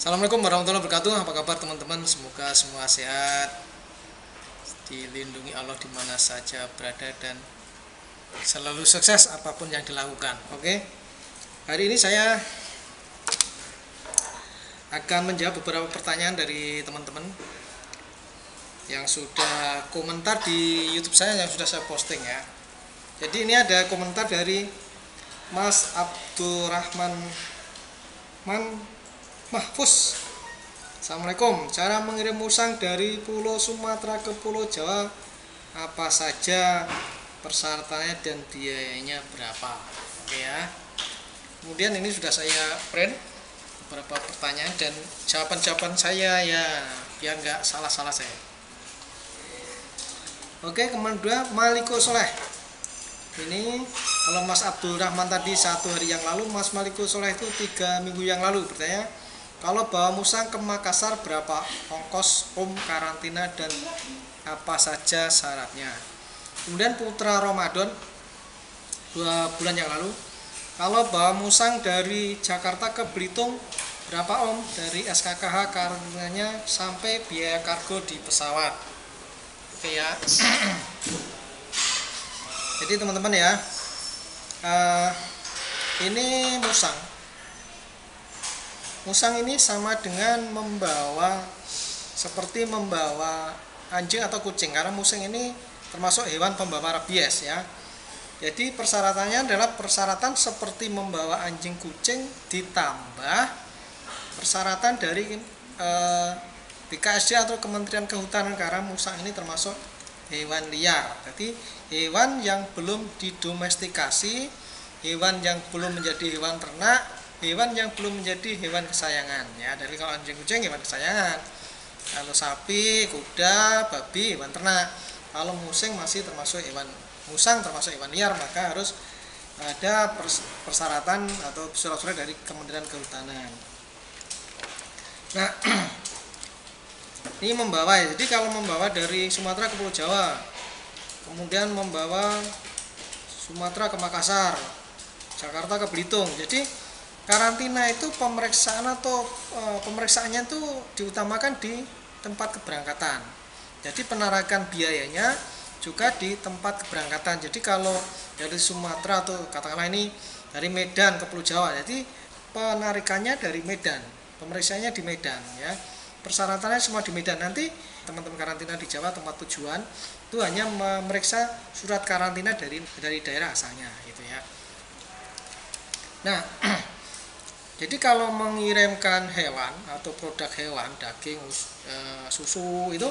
Assalamualaikum warahmatullahi wabarakatuh. Apa kabar teman-teman? Semoga semua sehat, dilindungi Allah di mana saja berada dan selalu sukses apapun yang dilakukan. Oke. Hari ini saya akan menjawab beberapa pertanyaan dari teman-teman yang sudah komentar di YouTube saya yang sudah saya posting ya. Jadi ini ada komentar dari Mas Abdurrahman Mahfuz. Assalamualaikum. Cara mengirim musang dari Pulau Sumatera ke Pulau Jawa apa saja persyaratannya dan biayanya berapa? Oke ya. Kemudian ini sudah saya print beberapa pertanyaan dan jawaban-jawaban saya ya biar nggak salah-salah saya. Oke, kemudian kedua Maliko Soleh. Ini kalau Mas Abdul Rahman tadi 1 hari yang lalu, Mas Maliko Soleh itu 3 minggu yang lalu bertanya, kalau bawa musang ke Makassar berapa ongkos karantina dan apa saja syaratnya. Kemudian Putra Ramadan 2 bulan yang lalu, kalau bawa musang dari Jakarta ke Belitung berapa dari SKKH karantinanya sampai biaya kargo di pesawat. Oke ya. Jadi teman-teman ya, ini musang ini sama dengan seperti membawa anjing atau kucing, karena musang ini termasuk hewan pembawa rabies ya. Jadi persyaratannya adalah persyaratan seperti membawa anjing kucing ditambah persyaratan dari BKSD atau Kementerian Kehutanan, karena musang ini termasuk hewan liar. Jadi hewan yang belum didomestikasi, hewan yang belum menjadi hewan ternak, hewan yang belum menjadi hewan kesayangan ya. Dari kalau anjing kucing hewan kesayangan, kalau sapi, kuda, babi hewan ternak. Kalau musang masih termasuk hewan liar, maka harus ada persyaratan atau surat-surat dari Kementerian Kehutanan. Nah, ini membawa ya. Jadi kalau membawa dari Sumatera ke Pulau Jawa, kemudian membawa Sumatera ke Makassar, Jakarta ke Belitung. Jadi karantina itu pemeriksaannya itu diutamakan di tempat keberangkatan. Jadi penarikan biayanya juga di tempat keberangkatan. Jadi kalau dari Sumatera atau katakanlah ini dari Medan ke Pulau Jawa, jadi penarikannya dari Medan, pemeriksaannya di Medan ya. Persyaratannya semua di Medan. Nanti teman-teman karantina di Jawa tempat tujuan itu hanya memeriksa surat karantina dari daerah asalnya gitu ya. Nah, jadi kalau mengirimkan hewan atau produk hewan, daging, susu itu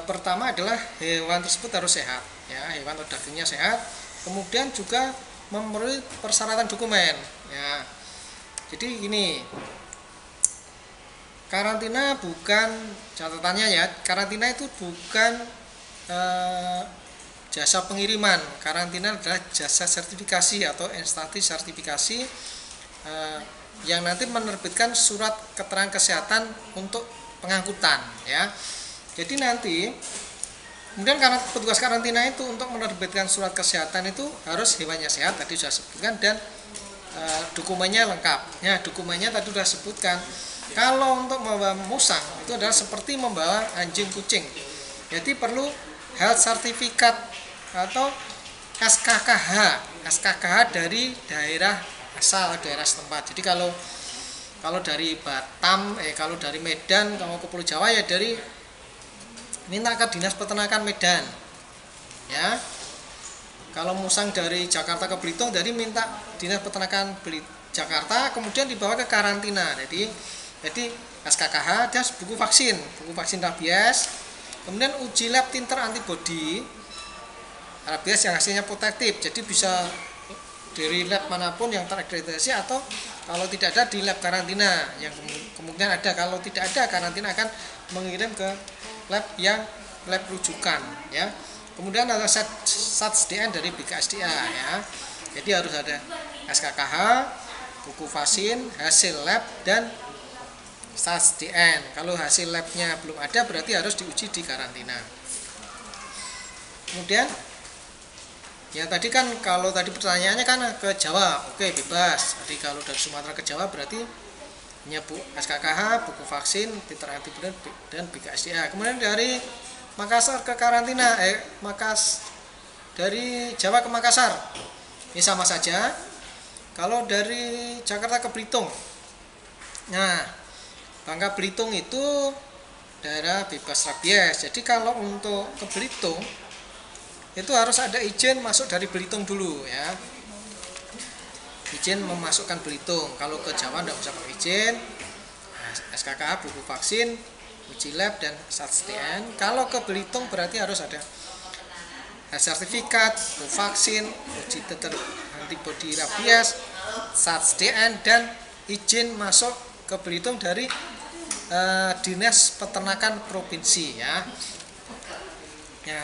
pertama adalah hewan tersebut harus sehat ya, hewan atau dagingnya sehat. Kemudian juga memenuhi persyaratan dokumen ya. Jadi ini karantina bukan, catatannya ya, karantina itu bukan jasa pengiriman. Karantina adalah jasa sertifikasi atau instansi sertifikasi yang nanti menerbitkan surat keterangan kesehatan untuk pengangkutan ya. Jadi nanti kemudian karena petugas karantina itu untuk menerbitkan surat kesehatan itu harus hewannya sehat, tadi sudah sebutkan, dan dokumennya lengkap ya. Dokumennya tadi sudah sebutkan. Kalau untuk membawa musang itu adalah seperti membawa anjing kucing, jadi perlu health certificate atau SKKH dari daerah asal, daerah setempat. Jadi kalau dari Batam, kalau dari Medan kalau ke Pulau Jawa ya dari minta ke Dinas Peternakan Medan ya. Kalau musang dari Jakarta ke Belitung dari minta Dinas Peternakan Jakarta, kemudian dibawa ke karantina. Jadi SKKH dan buku vaksin rabies, kemudian uji lab titer antibody rabies yang hasilnya positif. Jadi bisa dari lab manapun yang terakreditasi, atau kalau tidak ada di lab karantina yang kemungkinan ada. Kalau tidak ada, karantina akan mengirim ke lab rujukan ya. Kemudian ada SATSDN dari BKSDA ya. Jadi harus ada SKKH, buku vaksin, hasil lab, dan SATSDN. Kalau hasil labnya belum ada, berarti harus diuji di karantina. Kemudian ya tadi kan, kalau tadi pertanyaannya kan ke Jawa, oke bebas. Jadi kalau dari Sumatera ke Jawa berarti punya SKKH, buku vaksin, titer antibody dan BKSDA. Kemudian dari Makassar ke karantina, dari Jawa ke Makassar, ini sama saja. Kalau dari Jakarta ke Belitung, nah Bangka Belitung itu daerah bebas rabies. Jadi kalau untuk ke Belitung itu harus ada izin masuk dari Belitung dulu ya. Izin memasukkan Belitung. Kalau ke Jawa tidak usah pakai izin. SKKH, buku vaksin, uji lab dan SATSDN. Kalau ke Belitung berarti harus ada sertifikat, buku vaksin, uji titer antibody rabies, SATSDN dan izin masuk ke Belitung dari Dinas Peternakan Provinsi ya. Ya,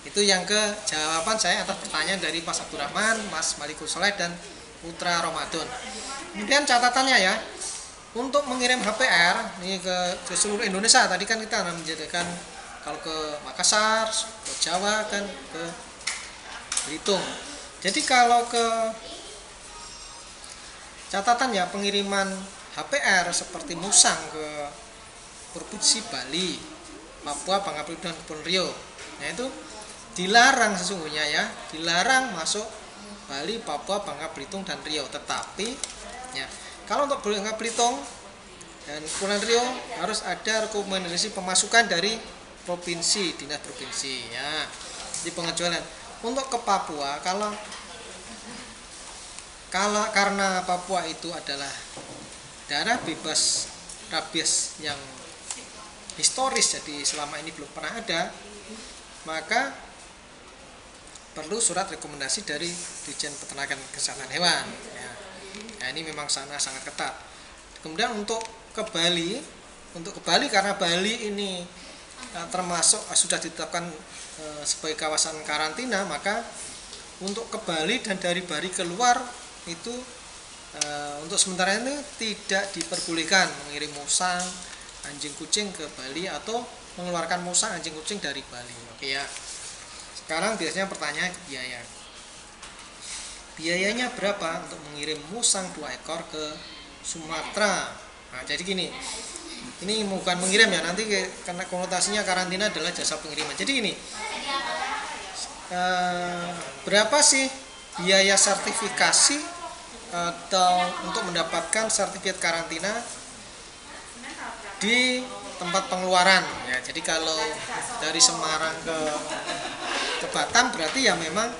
itu yang ke jawaban saya atas pertanyaan dari Mas Abdurrahman, Mas Malikul Soleh dan Putra Ramadan. Kemudian catatannya ya, untuk mengirim HPR ini ke seluruh Indonesia, tadi kan kita menjadikan kalau ke Makassar, ke Jawa kan ke Belitung. Jadi kalau ke catatan ya pengiriman HPR seperti Musang ke Provinsi Bali, Papua, Bangka Belitung dan Kepulauan Riau, nah itu dilarang sesungguhnya ya, dilarang masuk Bali, Papua, Bangka Belitung dan Riau. Tetapi ya, kalau untuk Bangka Belitung dan Kepulauan Riau harus ada rekomendasi pemasukan dari provinsi, dinas provinsi ya, di pengecualian. Untuk ke Papua, karena Papua itu adalah daerah bebas rabies yang historis, jadi selama ini belum pernah ada, maka perlu surat rekomendasi dari Dirjen Peternakan Kesehatan Hewan ya. Nah, ini memang sangat ketat. Kemudian untuk ke Bali karena Bali ini termasuk sudah ditetapkan sebagai kawasan karantina, maka untuk ke Bali dan dari Bali keluar itu untuk sementara ini tidak diperbolehkan mengirim musang, anjing kucing ke Bali atau mengeluarkan musang, anjing kucing dari Bali. Oke ya. Sekarang biasanya pertanyaan biaya. Biayanya berapa untuk mengirim musang 2 ekor ke Sumatera? Nah, jadi gini. Ini bukan mengirim ya, nanti karena konotasinya karantina adalah jasa pengiriman. Jadi gini. Berapa sih biaya sertifikasi atau untuk mendapatkan sertifikat karantina di tempat pengeluaran ya? Jadi kalau dari Semarang ke Batam berarti ya memang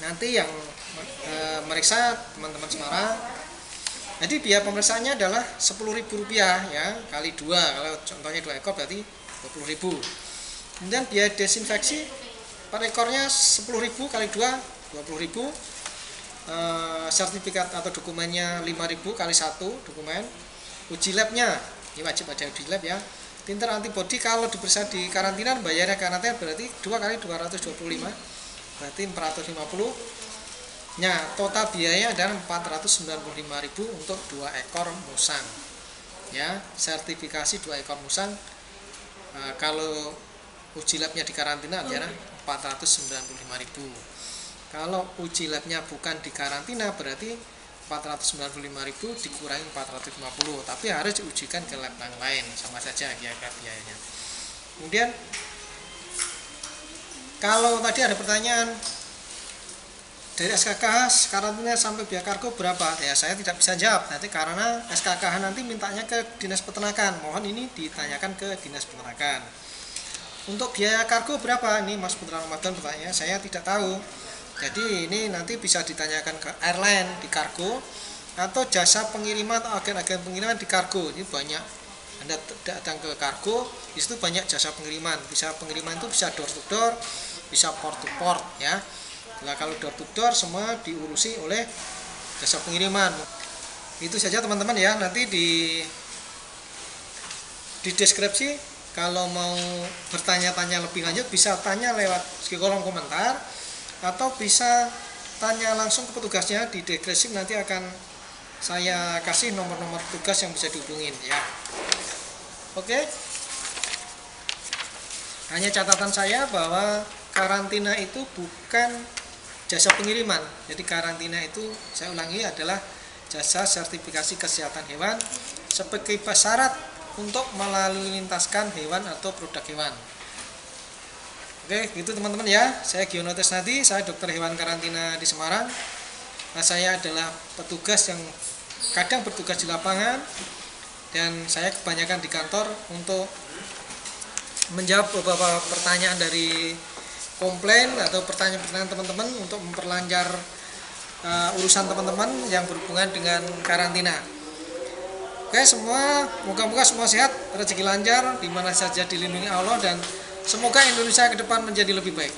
nanti yang meriksa teman-teman Semarang. Jadi biaya pemeriksaannya adalah Rp10.000 ya, kali 2. Kalau contohnya 2 ekor berarti Rp20.000. Kemudian biaya desinfeksi per ekornya Rp10.000 kali 2 Rp20.000. Sertifikat atau dokumennya Rp5.000 kali 1 dokumen. Uji labnya, ini wajib ada uji lab ya. Titer antibody kalau diperiksa di karantina, bayarnya karantina berarti 2 kali 225 berarti 450. Nah, total biaya adalah Rp495.000 untuk 2 ekor musang ya. Sertifikasi 2 ekor musang kalau uji labnya di karantina adalah Rp495.000. Kalau uji labnya bukan di karantina berarti Rp495.000 dikurangi 450, tapi harus diujikan ke lab yang lain, sama saja biayanya. Kemudian kalau tadi ada pertanyaan dari SKKH karantina sampai biaya kargo berapa, ya saya tidak bisa jawab nanti karena SKKH nanti mintanya ke Dinas Peternakan. Mohon ini ditanyakan ke Dinas Peternakan. Untuk biaya kargo berapa, ini Mas Putra Ramadan bertanya, saya tidak tahu. Jadi ini nanti bisa ditanyakan ke airline di kargo atau jasa pengiriman atau agen-agen pengiriman di kargo. Ini banyak, Anda datang ke kargo, di situ banyak jasa pengiriman. Bisa pengiriman itu bisa door to door, bisa port to port ya. Nah, kalau door to door semua diurusi oleh jasa pengiriman. Itu saja teman-teman ya. Nanti di deskripsi kalau mau bertanya-tanya lebih lanjut bisa tanya lewat kolom komentar, atau bisa tanya langsung ke petugasnya di deskripsi, nanti akan saya kasih nomor-nomor petugas yang bisa dihubungin ya. Oke. Hanya catatan saya bahwa karantina itu bukan jasa pengiriman. Jadi karantina itu saya ulangi adalah jasa sertifikasi kesehatan hewan sebagai syarat untuk melalui lintaskan hewan atau produk hewan. Oke, gitu teman-teman ya. Saya Giono Tesnadi, saya dokter hewan karantina di Semarang. Nah, saya adalah petugas yang kadang bertugas di lapangan dan saya kebanyakan di kantor untuk menjawab beberapa pertanyaan dari komplain atau pertanyaan-pertanyaan teman-teman untuk memperlancar urusan teman-teman yang berhubungan dengan karantina. Oke, moga-moga semua sehat, rezeki lancar, di mana saja dilindungi Allah, dan semoga Indonesia ke depan menjadi lebih baik.